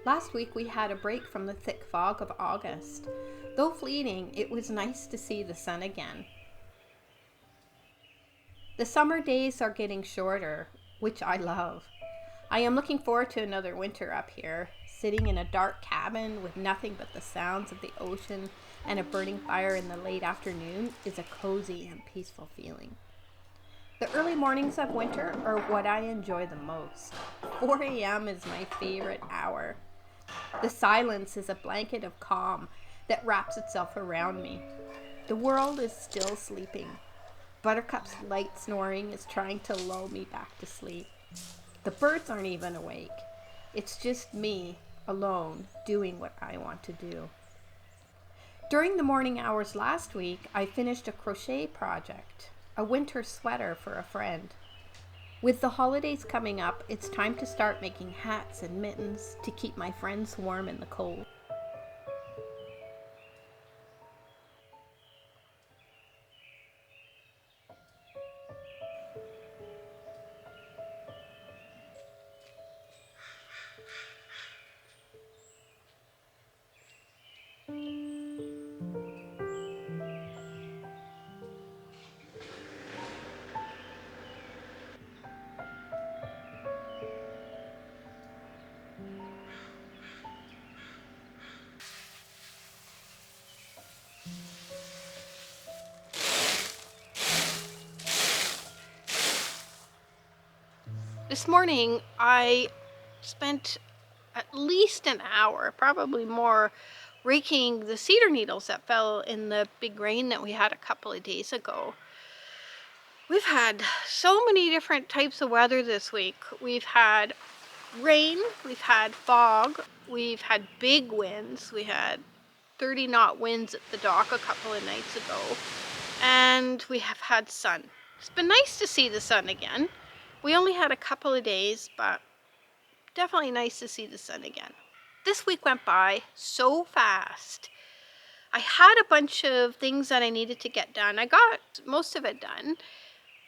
Last week we had a break from the thick fog of August. Though fleeting, it was nice to see the sun again. The summer days are getting shorter, which I love. I am looking forward to another winter up here. Sitting in a dark cabin with nothing but the sounds of the ocean and a burning fire in the late afternoon is a cozy and peaceful feeling. The early mornings of winter are what I enjoy the most. 4 a.m. is my favorite hour. The silence is a blanket of calm that wraps itself around me. The world is still sleeping. Buttercup's light snoring is trying to lull me back to sleep. The birds aren't even awake. It's just me, alone, doing what I want to do. During the morning hours last week, I finished a crochet project, a winter sweater for a friend. With the holidays coming up, it's time to start making hats and mittens to keep my friends warm in the cold. This morning, I spent at least an hour, probably more, raking the cedar needles that fell in the big rain that we had a couple of days ago. We've had so many different types of weather this week. We've had rain, we've had fog, we've had big winds. We had 30-knot winds at the dock a couple of nights ago, and we have had sun. It's been nice to see the sun again. We only had a couple of days, but definitely nice to see the sun again. This week went by so fast. I had a bunch of things that I needed to get done. I got most of it done.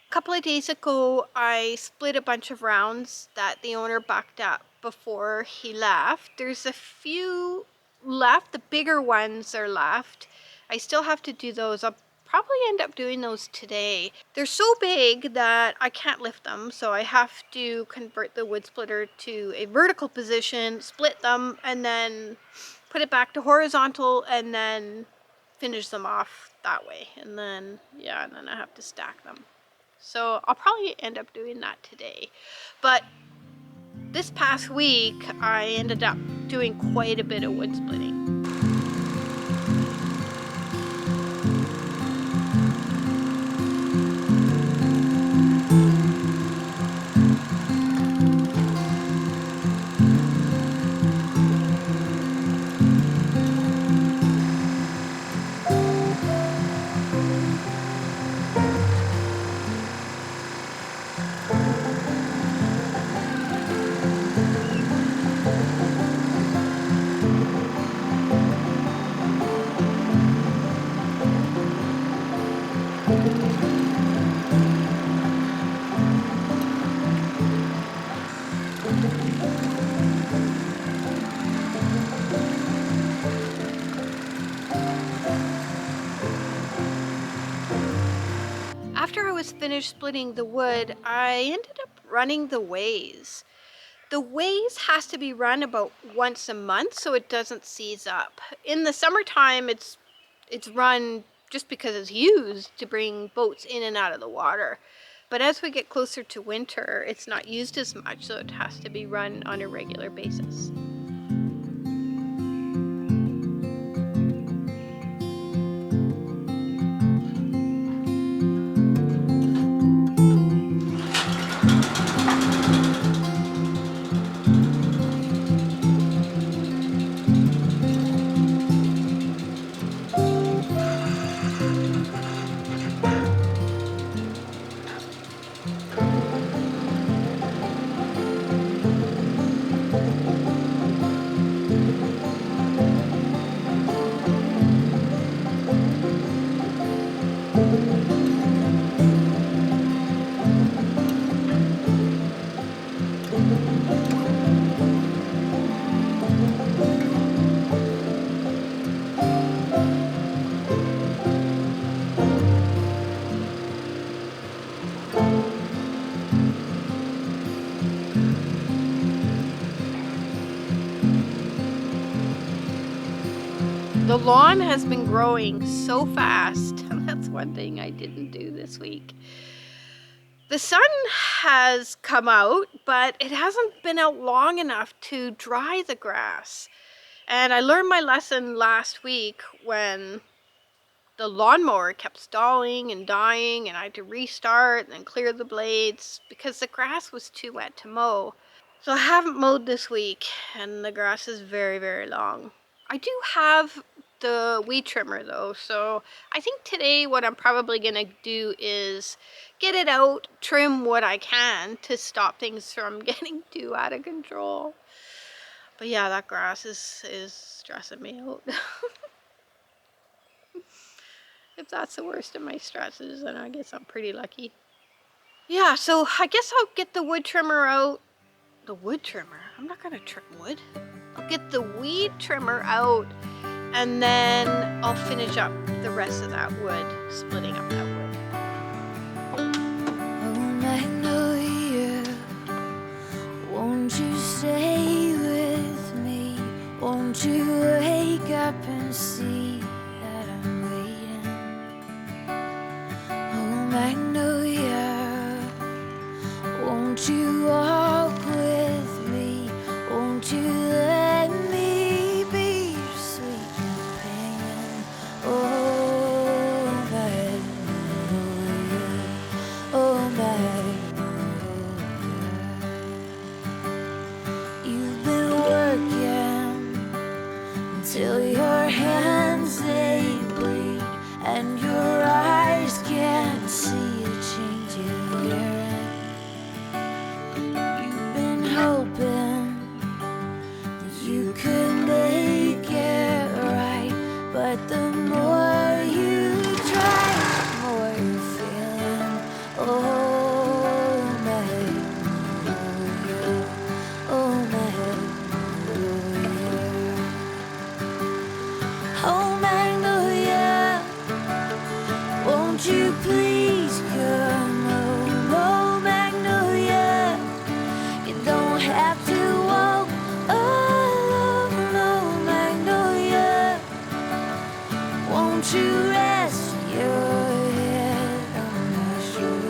A couple of days ago, I split a bunch of rounds that the owner bucked up before he left. There's a few left. The bigger ones are left. I still have to do those. I'll probably end up doing those today. They're so big that I can't lift them, so I have to convert the wood splitter to a vertical position, split them, and then put it back to horizontal, and then finish them off that way. And then I have to stack them. So I'll probably end up doing that today. But this past week, I ended up doing quite a bit of wood splitting. After I was finished splitting the wood, I ended up running the ways. The ways has to be run about once a month so it doesn't seize up. In the summertime, it's run just because it's used to bring boats in and out of the water. But as we get closer to winter, it's not used as much, so it has to be run on a regular basis. The lawn has been growing so fast, and that's one thing I didn't do this week. The sun has come out, but it hasn't been out long enough to dry the grass. And I learned my lesson last week when the lawnmower kept stalling and dying, and I had to restart and then clear the blades because the grass was too wet to mow. So I haven't mowed this week, and the grass is very, very long. I do have the weed trimmer though, so I think today what I'm probably gonna do is get it out, trim what I can to stop things from getting too out of control. But yeah, that grass is stressing me out. If that's the worst of my stresses, then I guess I'm pretty lucky. Yeah, so I guess I'll get the wood trimmer out. The wood trimmer? I'm not gonna trim wood. I'll get the weed trimmer out, and then I'll finish up the rest of that wood, splitting up that wood. Oh, Magnolia, won't you stay with me? Won't you wake up and see that I'm waiting? Oh, Magnolia, won't you walk with me? Won't you let me be your sweet companion? Oh, Magnolia, oh, Magnolia. You've been working until your hands they bleed and your eyes can't see a change you're wearing. You've been hoping that you could make it right, but the more you try, the more you're feeling. Oh, Magnolia, oh, Magnolia, oh, Magnolia, won't you please come home? Oh, Magnolia, you don't have to walk alone. Oh, Magnolia, won't you rest your head on my shoulder?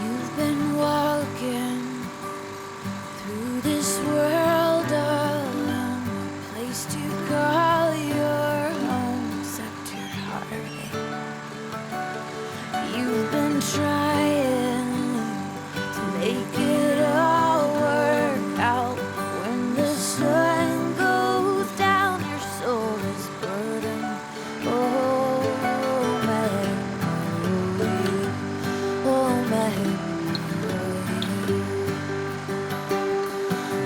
You've been walking through this world alone, a place to call your home except your heartache. You've been trying to make it all work out. When the sun goes down, your soul is burdened. Oh, Magnolia, oh, Magnolia,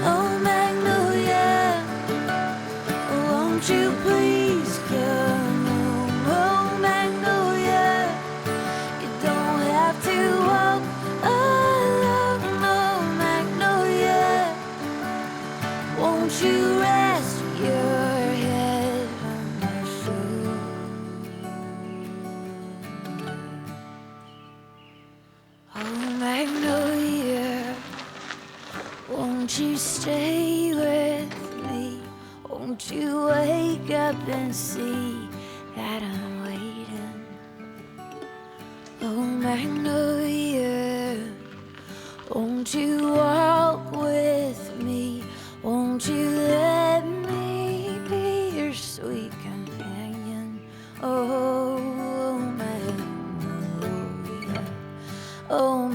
oh, Magnolia, won't you please come home? Oh, Magnolia, you don't have to walk alone. Oh, Magnolia, won't you rest your head on my shoulder? Oh, Magnolia, won't you stay with me? Won't you wake up and see that I'm waiting? Oh, Magnolia, won't you walk with me? Won't you let me be your sweet companion? Oh, Magnolia, oh,